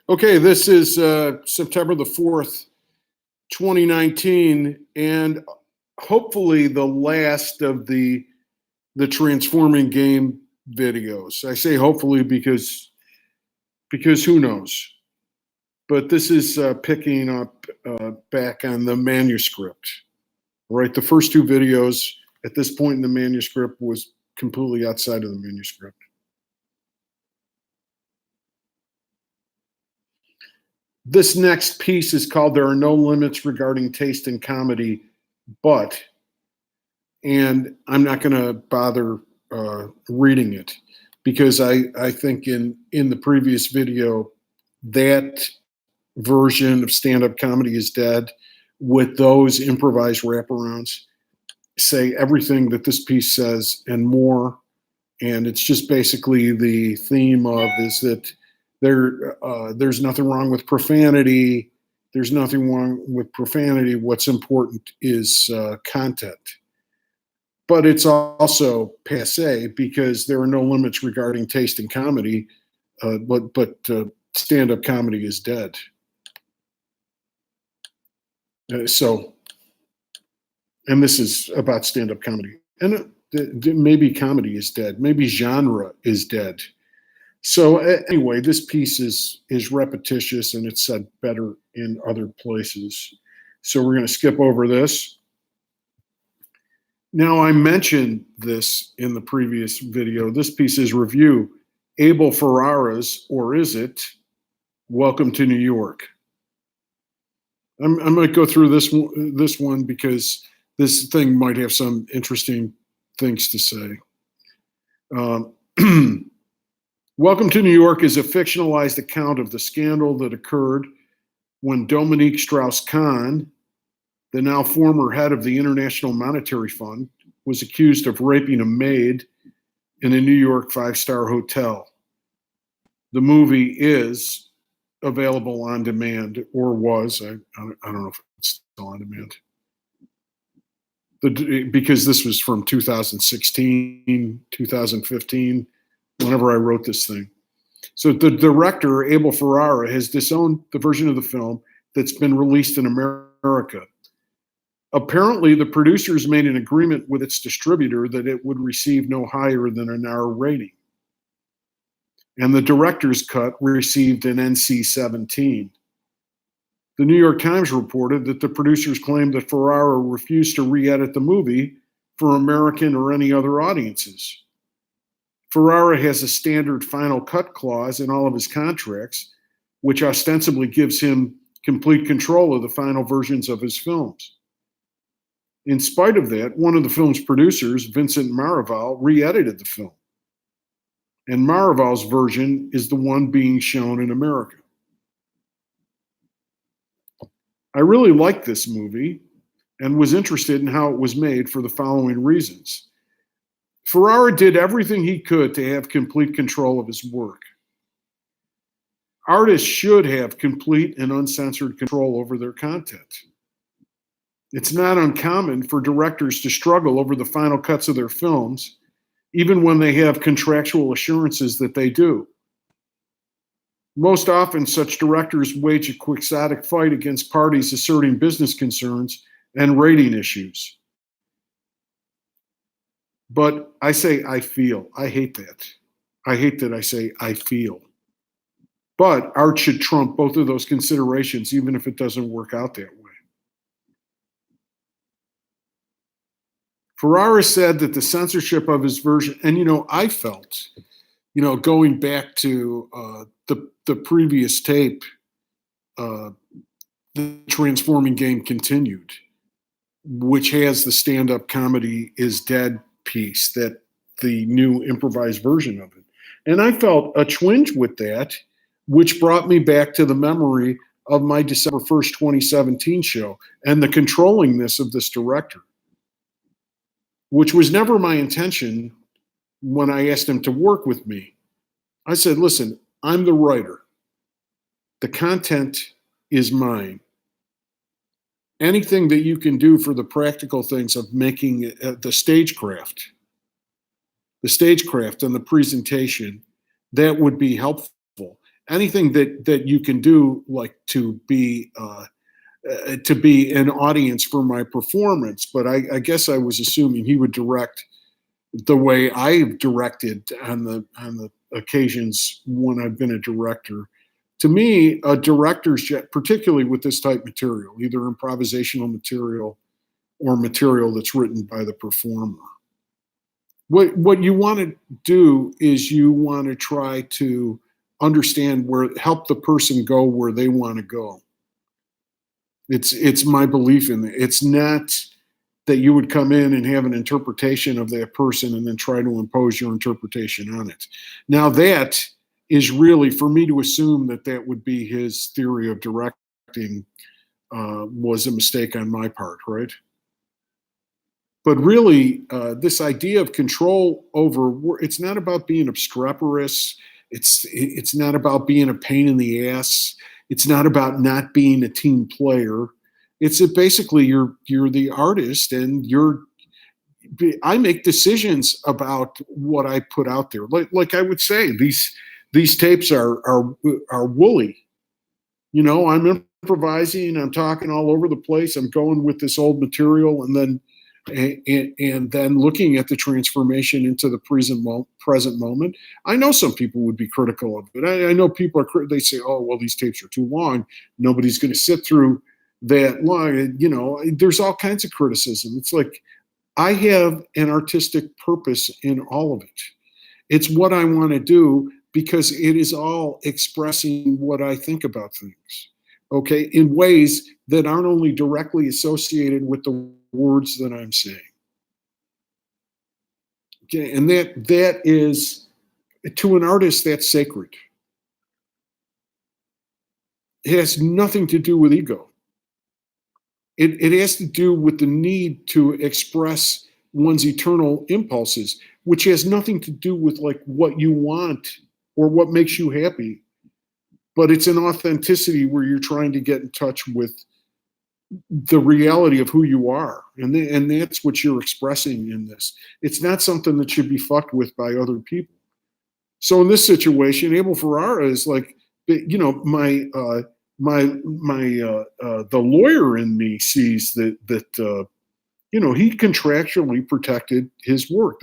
Okay, this is September the 4th, 2019, and hopefully the last of the transforming game videos. I say hopefully because who knows. But this is picking up back on the manuscript. Right, the first two videos at this point in the manuscript was completely outside of the manuscript. This next piece is called There Are No Limits Regarding Taste in Comedy, but, and I'm not going to bother reading it because I think in the previous video, that version of stand-up comedy is dead with those improvised wraparounds say everything that this piece says and more. And it's just basically the theme of is that there's nothing wrong with profanity. There's nothing wrong with profanity. What's important is content. But it's also passe because there are no limits regarding taste in comedy. But stand-up comedy is dead. So, and this is about stand-up comedy. And maybe comedy is dead. Maybe genre is dead. So anyway, this piece is repetitious and it's said better in other places. So we're going to skip over this. Now, I mentioned this in the previous video. This piece is review Abel Ferrara's, or is it, Welcome to New York. I might go through this one because this thing might have some interesting things to say. Welcome to New York is a fictionalized account of the scandal that occurred when Dominique Strauss-Kahn, the now former head of the International Monetary Fund, was accused of raping a maid in a New York five-star hotel. The movie is available on demand, or was. I don't know if it's still on demand. Because this was from 2016, 2015, whenever I wrote this thing. So the director, Abel Ferrara, has disowned the version of the film that's been released in America. Apparently, the producers made an agreement with its distributor that it would receive no higher than an R rating. And the director's cut received an NC-17. The New York Times reported that the producers claimed that Ferrara refused to re-edit the movie for American or any other audiences. Ferrara has a standard final cut clause in all of his contracts, which ostensibly gives him complete control of the final versions of his films. In spite of that, one of the film's producers, Vincent Maraval, re-edited the film. And Maraval's version is the one being shown in America. I really liked this movie and was interested in how it was made for the following reasons. Ferrara did everything he could to have complete control of his work. Artists should have complete and uncensored control over their content. It's not uncommon for directors to struggle over the final cuts of their films, even when they have contractual assurances that they do. Most often, such directors wage a quixotic fight against parties asserting business concerns and rating issues. But I say I feel. I hate that. I hate that I say I feel. But art should trump both of those considerations, even if it doesn't work out that way. Ferrara said that the censorship of his version, and I felt, going back to the previous tape, the Transforming Game Continued, which has the stand-up comedy is dead piece, that the new improvised version of it. And I felt a twinge with that, which brought me back to the memory of my December 1st, 2017 show and the controllingness of this director, which was never my intention when I asked him to work with me. I said, listen, I'm the writer. The content is mine. Anything that you can do for the practical things of making the stagecraft and the presentation, that would be helpful. anything that you can do, like to be an audience for my performance. But I guess I was assuming he would direct the way I've directed on the occasions when I've been a director. To me, a director's job, particularly with this type material, either improvisational material or material that's written by the performer. What you want to do is you want to try to understand help the person go where they want to go. It's my belief in it. It's not that you would come in and have an interpretation of that person and then try to impose your interpretation on it. Now that is really, for me to assume that that would be his theory of directing, was a mistake on my part, right? But really, this idea of control over, it's not about being obstreperous. It's not about being a pain in the ass. It's not about not being a team player. It's that basically you're the artist, and I make decisions about what I put out there. Like I would say, these tapes are woolly. You know, I'm improvising, I'm talking all over the place, I'm going with this old material, and then looking at the transformation into the present moment. I know some people would be critical of it. I know people they say, oh, well, these tapes are too long. Nobody's going to sit through that long. You know, there's all kinds of criticism. It's like, I have an artistic purpose in all of it. It's what I want to do, because it is all expressing what I think about things, okay, in ways that aren't only directly associated with the words that I'm saying. Okay, and that is, to an artist, that's sacred. It has nothing to do with ego. It has to do with the need to express one's eternal impulses, which has nothing to do with like what you want or what makes you happy. But it's an authenticity where you're trying to get in touch with the reality of who you are, and that's what you're expressing in this. It's not something that should be fucked with by other people. So in this situation, Abel Ferrara is like, you know, the lawyer in me sees that you know, he contractually protected his work.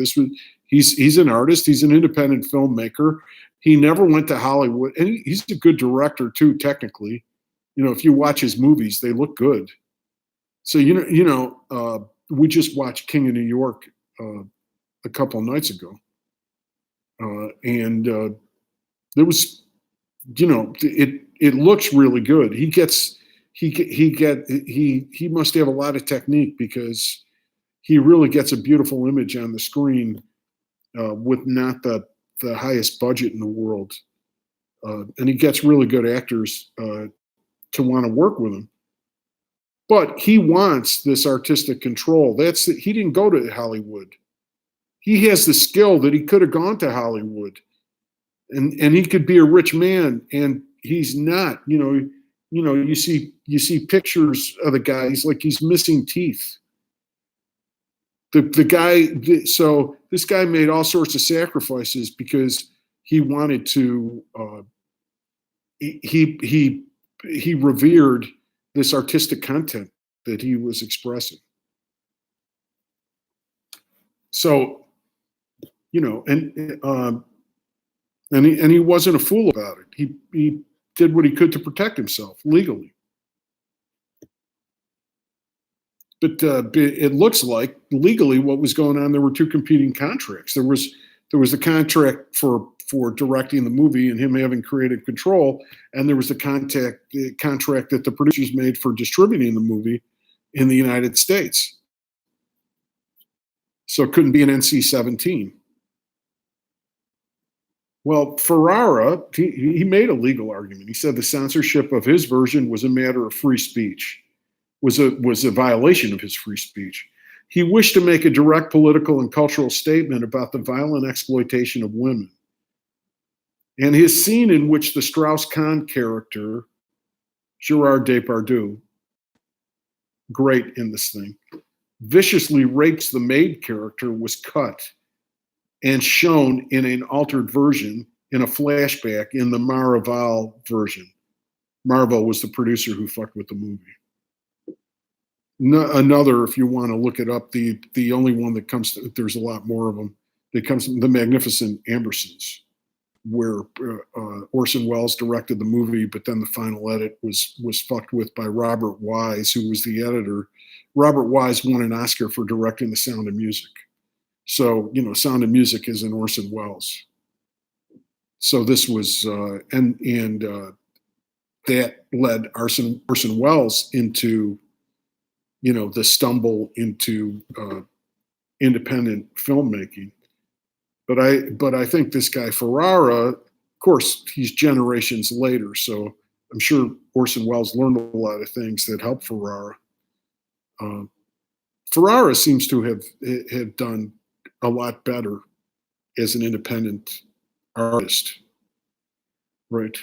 He's an artist, he's an independent filmmaker. He never went to Hollywood, and he's a good director too, technically. You know, if you watch his movies, they look good. So we just watched King of New York a couple of nights ago, and there was, you know, it looks really good. He must have a lot of technique, because he really gets a beautiful image on the screen with not the highest budget in the world, and he gets really good actors to want to work with him. But he wants this artistic control. He didn't go to Hollywood. He has the skill that he could have gone to Hollywood, and he could be a rich man, and he's not. You know, you see pictures of the guy. He's like, he's missing teeth. So this guy made all sorts of sacrifices because he wanted to. He revered this artistic content that he was expressing. So, you know, and he wasn't a fool about it. He did what he could to protect himself legally. But it looks like legally what was going on, there were two competing contracts. There was the contract for directing the movie and him having creative control, and there was the contract that the producers made for distributing the movie in the United States. So it couldn't be an NC-17. Well, Ferrara, he made a legal argument. He said the censorship of his version was a matter of free speech, was a violation of his free speech. He wished to make a direct political and cultural statement about the violent exploitation of women. And his scene in which the Strauss-Kahn character, Gerard Depardieu, great in this thing, viciously rapes the maid character, was cut and shown in an altered version in a flashback in the Marvel version. Marvel was the producer who fucked with the movie. No, another, if you want to look it up, the only one that comes to, there's a lot more of them. That comes from The Magnificent Ambersons, where Orson Welles directed the movie, but then the final edit was fucked with by Robert Wise, who was the editor. Robert Wise won an Oscar for directing The Sound of Music. So, Sound of Music is an Orson Welles. So this was, that led Orson Welles into, the stumble into independent filmmaking. But I think this guy Ferrara, of course, he's generations later, so I'm sure Orson Welles learned a lot of things that helped Ferrara. Ferrara seems to have done a lot better as an independent artist, right?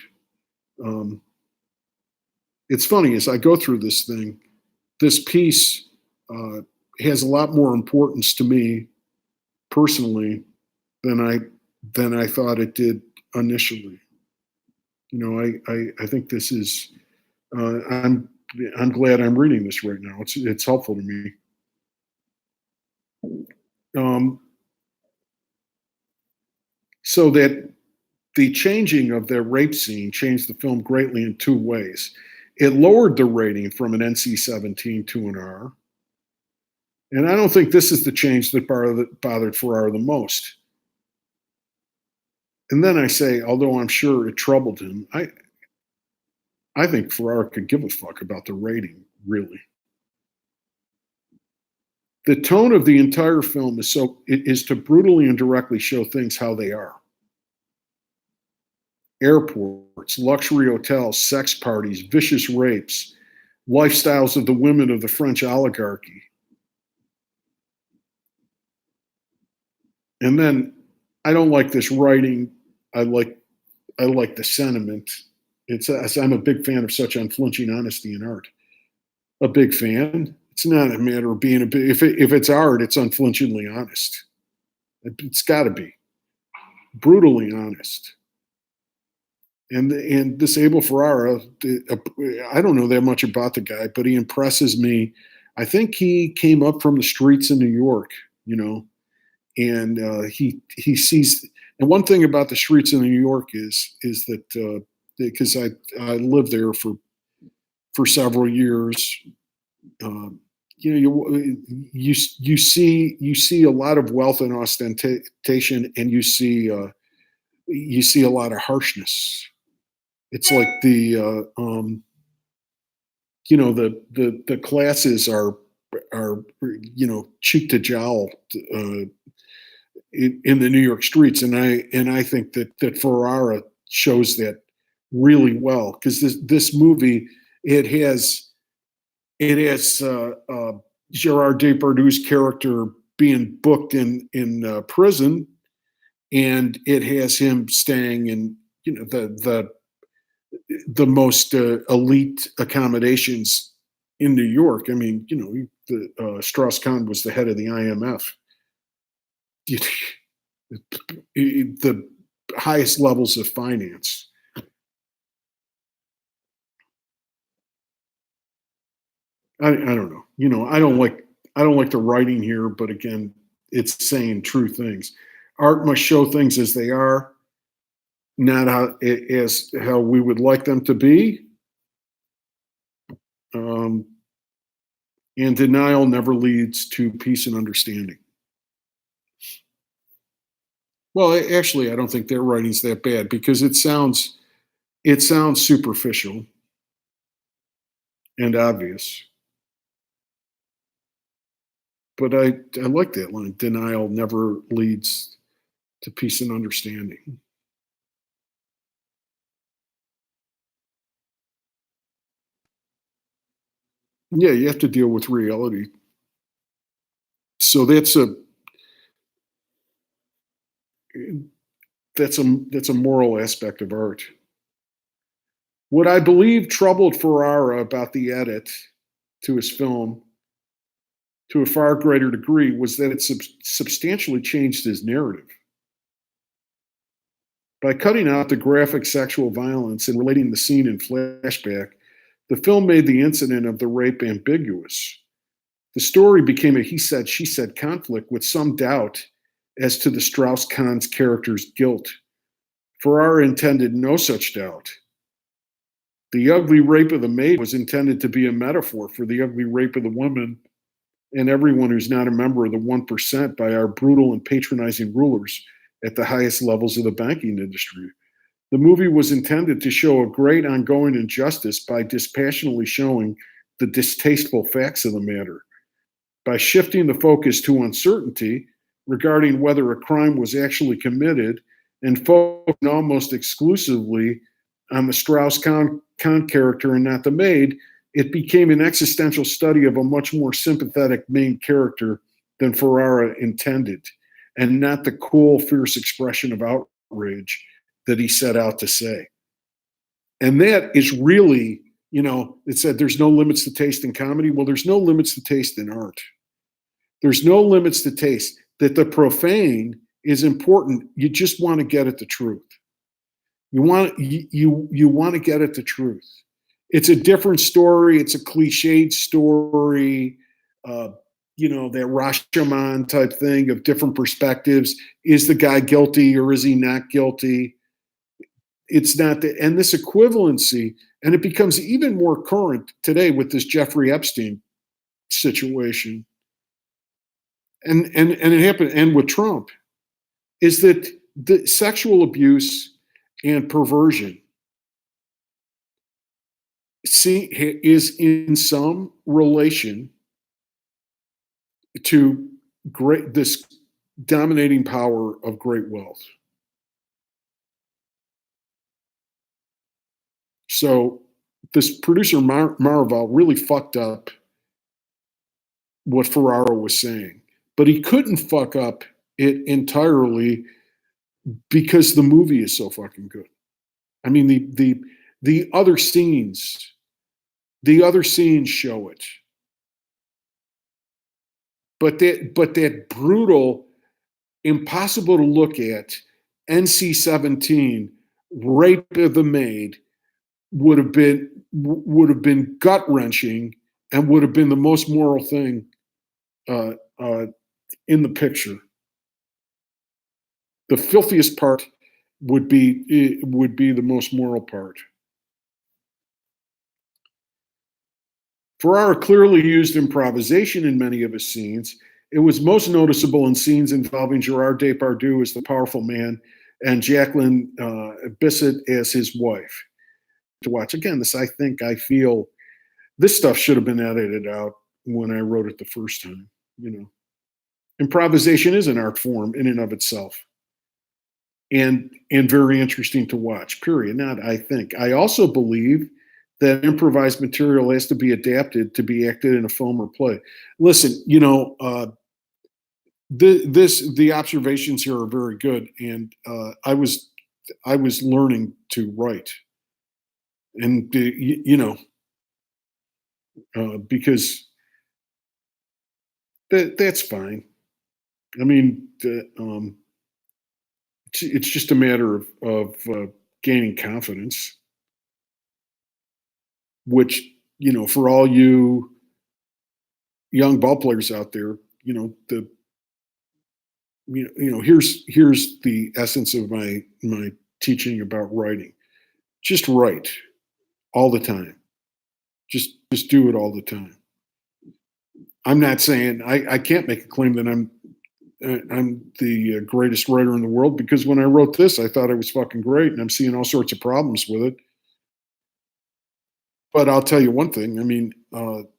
It's funny, as I go through this thing, this piece has a lot more importance to me personally than I thought it did initially. I think this is. I'm glad I'm reading this right now. It's helpful to me. So that the changing of the rape scene changed the film greatly in two ways. It lowered the rating from an NC-17 to an R. And I don't think this is the change that bothered Ferrara the most. And then I say, although I'm sure it troubled him, I think Ferrara could give a fuck about the rating, really. The tone of the entire film is to brutally and directly show things how they are. Airports, luxury hotels, sex parties, vicious rapes, lifestyles of the women of the French oligarchy. And then I don't like this writing. I like the sentiment. I'm a big fan of such unflinching honesty in art. A big fan. It's not a matter of being if it's art, it's unflinchingly honest. It's got to be brutally honest. And this Abel Ferrara, I don't know that much about the guy, but he impresses me. I think he came up from the streets in New York, and he sees. And one thing about the streets in New York is that because I lived there for several years, you see a lot of wealth and ostentation, and you see a lot of harshness. It's like the classes are cheek to jowl in the New York streets, and I think that Ferrara shows that really well, because this movie it has Gerard Depardieu's character being booked in prison, and it has him staying in the most elite accommodations in New York. I mean, Strauss-Kahn was the head of the IMF. The highest levels of finance. I don't know. I don't like the writing here, but again, it's saying true things. Art must show things as they are, not how we would like them to be. And denial never leads to peace and understanding. Well, actually, I don't think their writing's that bad, because it sounds superficial and obvious. But I like that line. Denial never leads to peace and understanding. Yeah, you have to deal with reality. So that's a moral aspect of art. What I believe troubled Ferrara about the edit to his film, to a far greater degree, was that it substantially changed his narrative. By cutting out the graphic sexual violence and relating the scene in flashback, the film made the incident of the rape ambiguous. The story became a he said, she said conflict with some doubt as to the Strauss Kahn's character's guilt. Ferrara intended no such doubt. The ugly rape of the maid was intended to be a metaphor for the ugly rape of the woman and everyone who's not a member of the 1% by our brutal and patronizing rulers at the highest levels of the banking industry. The movie was intended to show a great ongoing injustice by dispassionately showing the distasteful facts of the matter. By shifting the focus to uncertainty regarding whether a crime was actually committed and focusing almost exclusively on the Strauss-Kahn character and not the maid, it became an existential study of a much more sympathetic main character than Ferrara intended, and not the cool, fierce expression of outrage that he set out to say. And that is really, it said there's no limits to taste in comedy. Well, there's no limits to taste in art. There's no limits to taste. That the profane is important. You just want to get at the truth. You want to get at the truth. It's a different story. It's a cliched story. That Rashomon type thing of different perspectives. Is the guy guilty or is he not guilty? It's not and this equivalency, and it becomes even more current today with this Jeffrey Epstein situation. And it happened, and with Trump, is that the sexual abuse and perversion is in some relation to this dominating power of great wealth. So this producer Marval really fucked up what Ferrara was saying, but he couldn't fuck up it entirely because the movie is so fucking good. I mean, the other scenes show it. But that brutal, impossible to look at NC-17 rape of the maid would have been gut wrenching and would have been the most moral thing in the picture. The filthiest part would be the most moral part. Ferrara clearly used improvisation in many of his scenes. It was most noticeable in scenes involving Gerard Depardieu as the powerful man and Jacqueline Bisset as his wife. To watch again, this I feel this stuff should have been edited out when I wrote it the first time. Improvisation is an art form in and of itself, and very interesting to watch. Period. Not I think. I also believe that improvised material has to be adapted to be acted in a film or play. Listen, the observations here are very good, and I was learning to write, and because that's fine. I mean, it's just a matter of gaining confidence. Which, for all you young ball players out there, here's the essence of my teaching about writing. Just write all the time. Just do it all the time. I'm not saying I can't make a claim that I'm the greatest writer in the world, because when I wrote this, I thought it was fucking great, and I'm seeing all sorts of problems with it. But I'll tell you one thing. I mean, the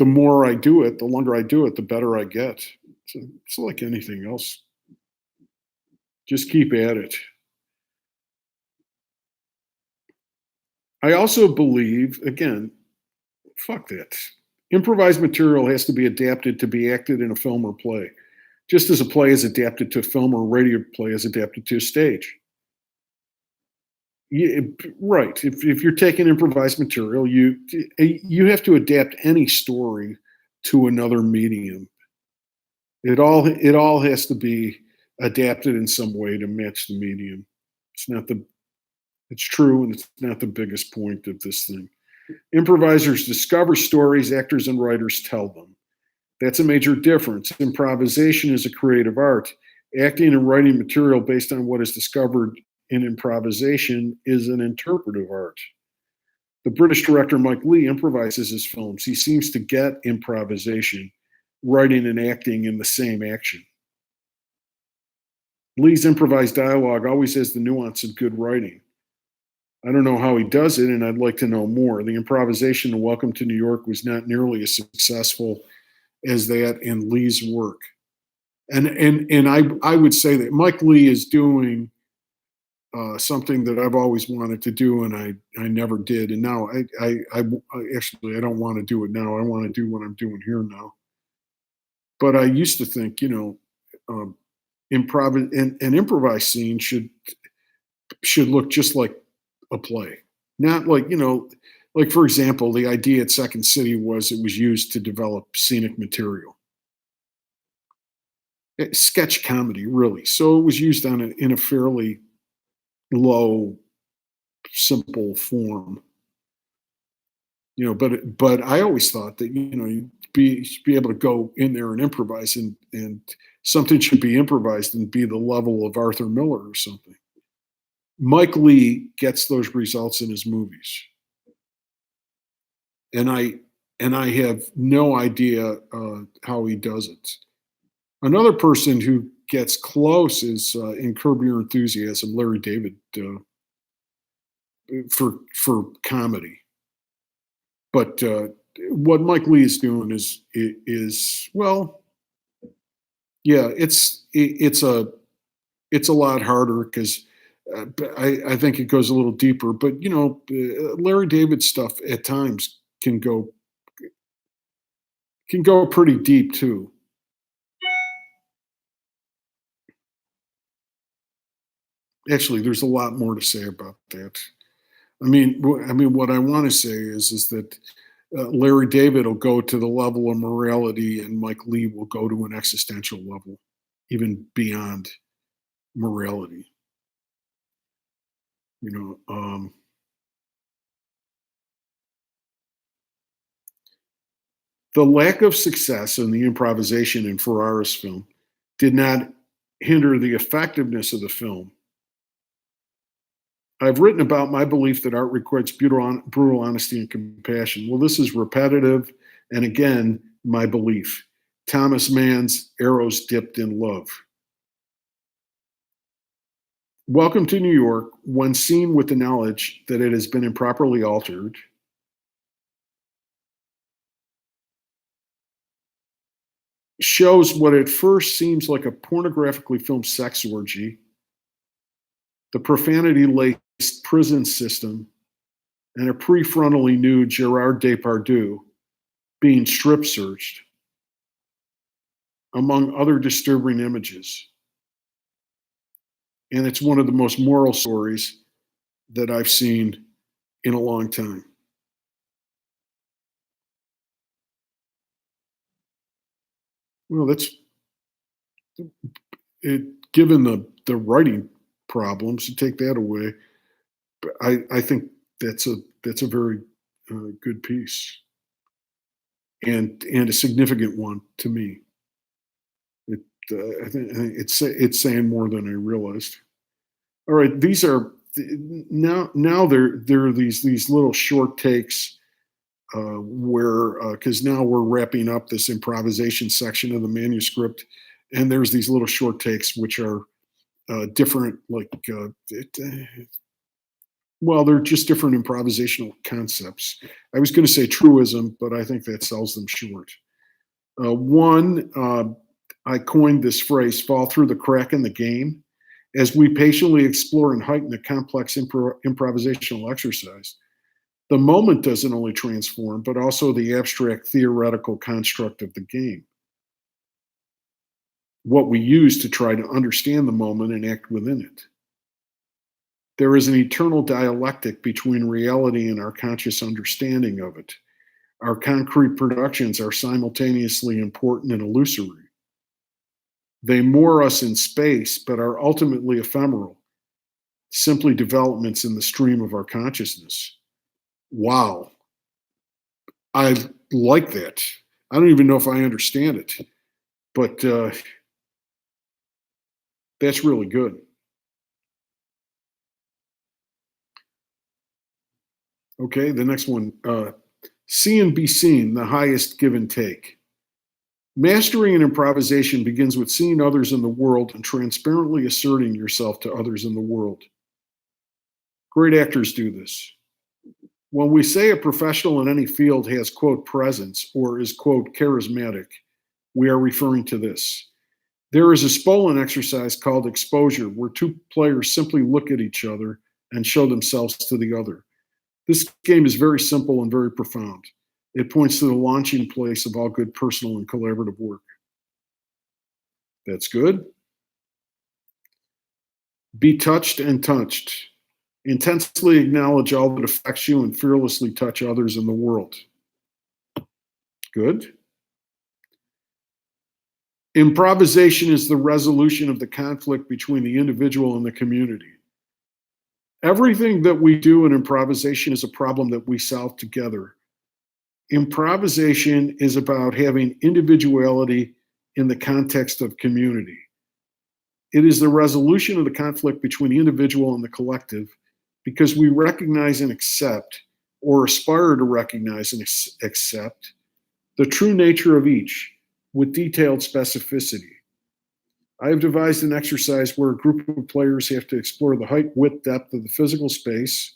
more I do it, the longer I do it, the better I get. So it's like anything else. Just keep at it. I also believe, again, fuck that. Improvised material has to be adapted to be acted in a film or play, just as a play is adapted to a film or a radio play is adapted to a stage. Yeah, right. If you're taking improvised material, you have to adapt any story to another medium. It all has to be adapted in some way to match the medium. It's not the it's true, and it's not the biggest point of this thing. Improvisers discover stories, actors and writers tell them. That's a major difference. Improvisation is a creative art. Acting and writing material based on what is discovered in improvisation is an interpretive art. The British director Mike Leigh improvises his films. He seems to get improvisation, writing and acting in the same action. Leigh's improvised dialogue always has the nuance of good writing. I don't know how he does it, and I'd like to know more. The improvisation in Welcome to New York was not nearly as successful as that in Leigh's work. And I would say that Mike Leigh is doing something that I've always wanted to do, and I never did. And now I actually I don't want to do it now. I want to do what I'm doing here now. But I used to think, an improvised scene should look just like a play, not like like for example, the idea at Second City was it was used to develop scenic material, sketch comedy, really. So it was used in a fairly low, simple form, But I always thought that you'd be able to go in there and improvise, and something should be improvised and be the level of Arthur Miller or something. Mike Leigh gets those results in his movies, and I have no idea how he does it. Another person who gets close is in Curb Your Enthusiasm, Larry David, for comedy. But what Mike Leigh is doing is well, yeah, it's a lot harder because I think it goes a little deeper. But Larry David stuff at times can go pretty deep too. Actually, there's a lot more to say about that. What I want to say is that Larry David will go to the level of morality, and Mike Leigh will go to an existential level, even beyond morality. The lack of success in the improvisation in Ferrara's film did not hinder the effectiveness of the film. I've written about my belief that art requires brutal honesty and compassion. Well, this is repetitive, and again, my belief. Thomas Mann's Arrows Dipped in Love. Welcome to New York, when seen with the knowledge that it has been improperly altered, shows what at first seems like a pornographically filmed sex orgy, the profanity-laced prison system, and a prefrontally nude Gerard Depardieu being strip searched, among other disturbing images. And it's one of the most moral stories that I've seen in a long time. Well, that's it. Given the writing problems, you take that away. I think that's a very good piece, and a significant one to me. I think it's saying more than I realized. All right, these are now there are these little short takes where because now we're wrapping up this improvisation section of the manuscript, and there's these little short takes which are different, well, they're just different improvisational concepts. I was going to say truism, but I think that sells them short. One, I coined this phrase, fall through the crack in the game. As we patiently explore and heighten a complex improvisational exercise, the moment doesn't only transform, but also the abstract theoretical construct of the game. What we use to try to understand the moment and act within it. There is an eternal dialectic between reality and our conscious understanding of it. Our concrete productions are simultaneously important and illusory. They moor us in space, but are ultimately ephemeral. simply developments in the stream of our consciousness. Wow. I like that. I don't even know if I understand it, but that's really good. Okay, the next one, see and be seen, the highest give and take. Mastering an improvisation begins with seeing others in the world and transparently asserting yourself to others in the world. Great actors do this. When we say a professional in any field has, quote, presence or is, quote, charismatic, we are referring to this. There is a Spolin exercise called exposure, where two players simply look at each other and show themselves to the other. This game is very simple and very profound. It points to the launching place of all good personal and collaborative work. That's good. Be touched and touched. Intensely acknowledge all that affects you and fearlessly touch others in the world. Good. Improvisation is the resolution of the conflict between the individual and the community. Everything that we do in improvisation is a problem that we solve together. Improvisation is about having individuality in the context of community. It is the resolution of the conflict between the individual and the collective because we recognize and accept, or aspire to recognize and accept, the true nature of each with detailed specificity. I have devised an exercise where a group of players have to explore the height, width, depth of the physical space.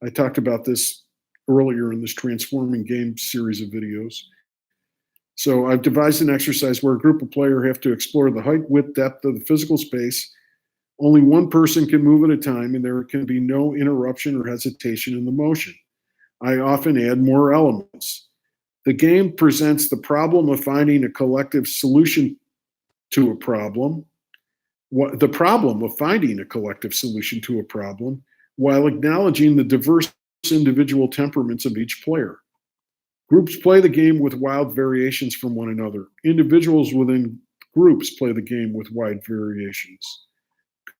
I talked about this earlier in this Transforming Game series of videos. So I've devised an exercise where a group of players have to explore the height, width, depth of the physical space. Only one person can move at a time, and there can be no interruption or hesitation in the motion. I often add more elements. The game presents the problem of finding a collective solution to a problem, the problem of finding a collective solution to a problem, while acknowledging the diverse individual temperaments of each player. Groups play the game with wild variations from one another. Individuals within groups play the game with wide variations.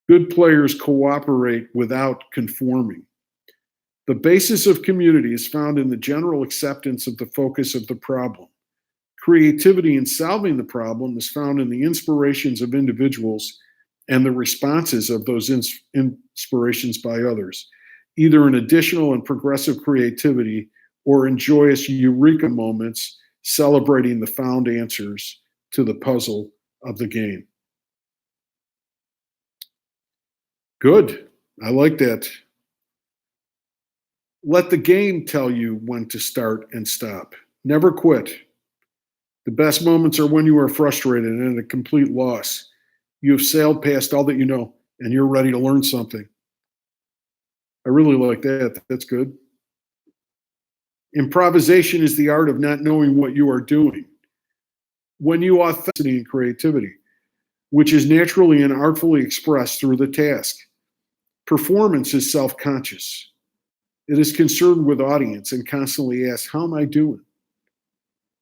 Good players cooperate without conforming. The basis of community is found in the general acceptance of the focus of the problem. Creativity in solving the problem is found in the inspirations of individuals and the responses of those inspirations by others, either in additional and progressive creativity or in joyous eureka moments celebrating the found answers to the puzzle of the game. Good. I like that. Let the game tell you when to start and stop. Never quit. The best moments are when you are frustrated and at a complete loss. You have sailed past all that you know and you're ready to learn something. I really like that. That's good. Improvisation is the art of not knowing what you are doing. When you authenticity and creativity, which is naturally and artfully expressed through the task. Performance is self-conscious. It is concerned with audience and constantly asks, how am I doing?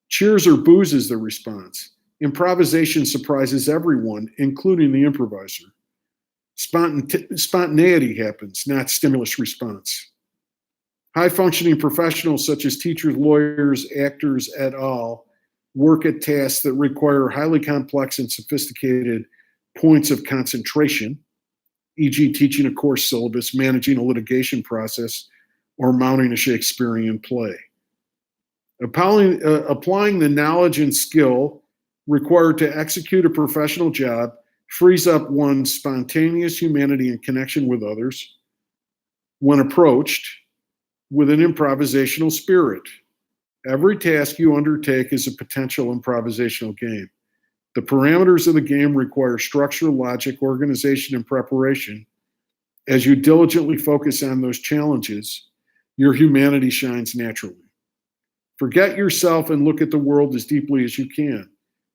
Cheers or boos is the response. Improvisation surprises everyone, including the improviser. Spontaneity happens, not stimulus response. High-functioning professionals such as teachers, lawyers, actors, et al. Work at tasks that require highly complex and sophisticated points of concentration, e.g. teaching a course syllabus, managing a litigation process, or mounting a Shakespearean play. Applying the knowledge and skill required to execute a professional job frees up one's spontaneous humanity and connection with others when approached with an improvisational spirit. Every task you undertake is a potential improvisational game. The parameters of the game require structure, logic, organization, and preparation. As you diligently focus on those challenges, your humanity shines naturally. Forget yourself and look at the world as deeply as you can.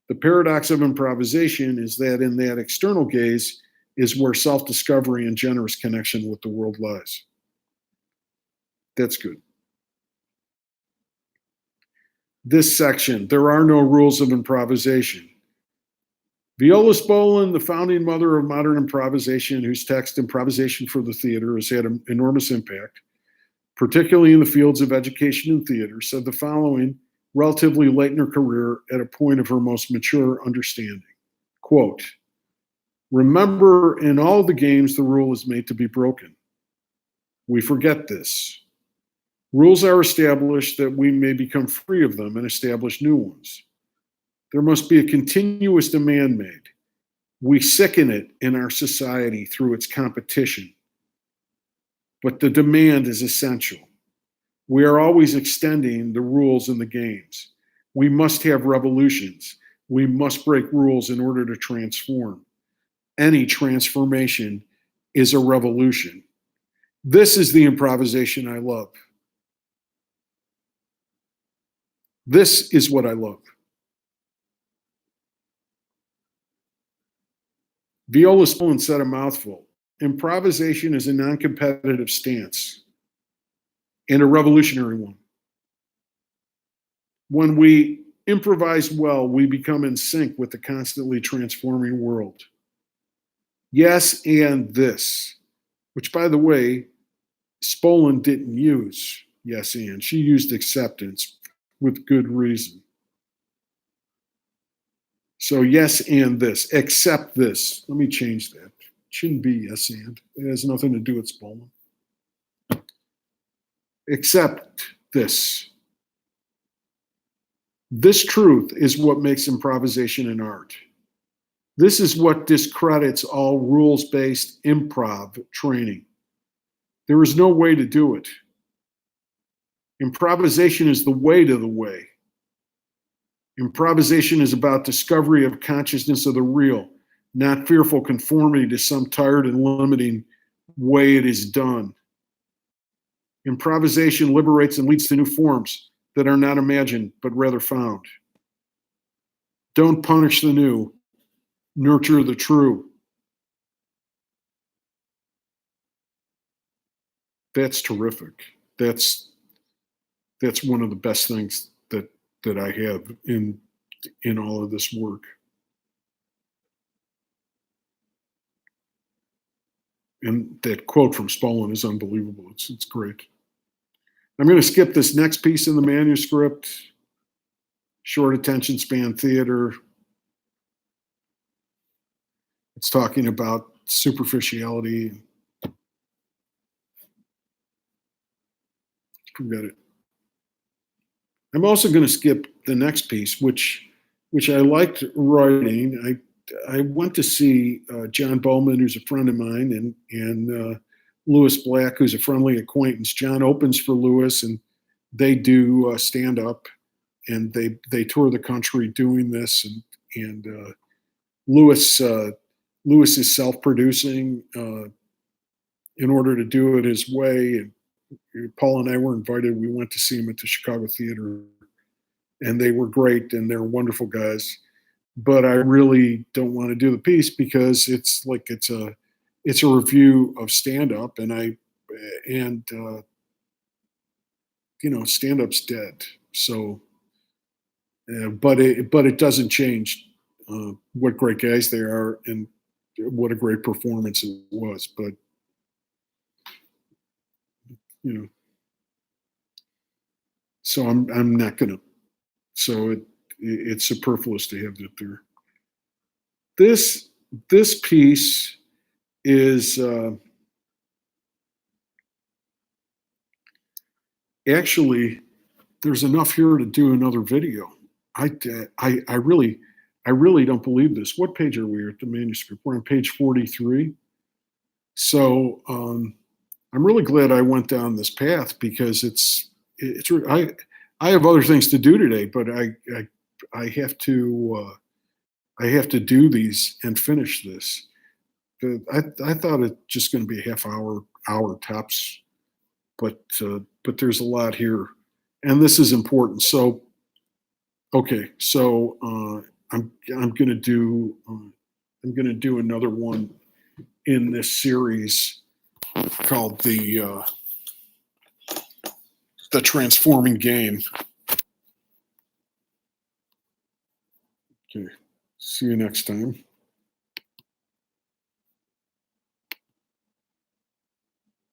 The paradox of improvisation is that in that external gaze is where self-discovery and generous connection with the world lies. That's good. This section, there are no rules of improvisation. Viola Spolin, the founding mother of modern improvisation, whose text, Improvisation for the Theater, has had an enormous impact, particularly in the fields of education and theater, said the following relatively late in her career at a point of her most mature understanding. Quote, remember, in all the games, the rule is made to be broken. We forget this. Rules are established that we may become free of them and establish new ones. There must be a continuous demand made. We sicken it in our society through its competition. But the demand is essential. We are always extending the rules in the games. We must have revolutions. We must break rules in order to transform. Any transformation is a revolution. This is the improvisation I love. This is what I love. Viola Spolin said a mouthful. Improvisation is a non-competitive stance and a revolutionary one. When we improvise well, we become in sync with the constantly transforming world. Yes, and this, which, by the way, Spolin didn't use yes, and. She used acceptance with good reason. So yes, and this, accept this. Let me change that. It shouldn't be yes, and. It has nothing to do with Spolin. Accept this. This truth is what makes improvisation an art. This is what discredits all rules-based improv training. There is no way to do it. Improvisation is the way to the way. Improvisation is about discovery of consciousness of the real, not fearful conformity to some tired and limiting way it is done. Improvisation liberates and leads to new forms that are not imagined, but rather found. Don't punish the new, nurture the true. That's terrific. That's one of the best things that I have in all of this work. And that quote from Spolin is unbelievable. It's great. I'm going to skip this next piece in the manuscript. Short attention span theater. It's talking about superficiality. Forget it. I'm also going to skip the next piece, which I liked writing. I went to see John Bowman, who's a friend of mine, and Lewis Black, who's a friendly acquaintance. John opens for Lewis, and they do stand up, and they tour the country doing this. And Lewis is self-producing in order to do it his way. And Paul and I were invited. We went to see him at the Chicago Theater, and they were great, and they're wonderful guys. But I really don't want to do the piece because it's a review of stand-up, and stand-up's dead. So, but it doesn't change what great guys they are and what a great performance it was. But so I'm not gonna. So it's superfluous to have that there. This piece is actually, there's enough here to do another video. I really don't believe this. What page are we at the manuscript? We're on page 43. So I'm really glad I went down this path because I have other things to do today, but I have to do these and finish this. I thought it's just going to be a half hour tops, but there's a lot here, and this is important. So, okay, so I'm going to do another one in this series called the Transforming Game. Okay, See you next time.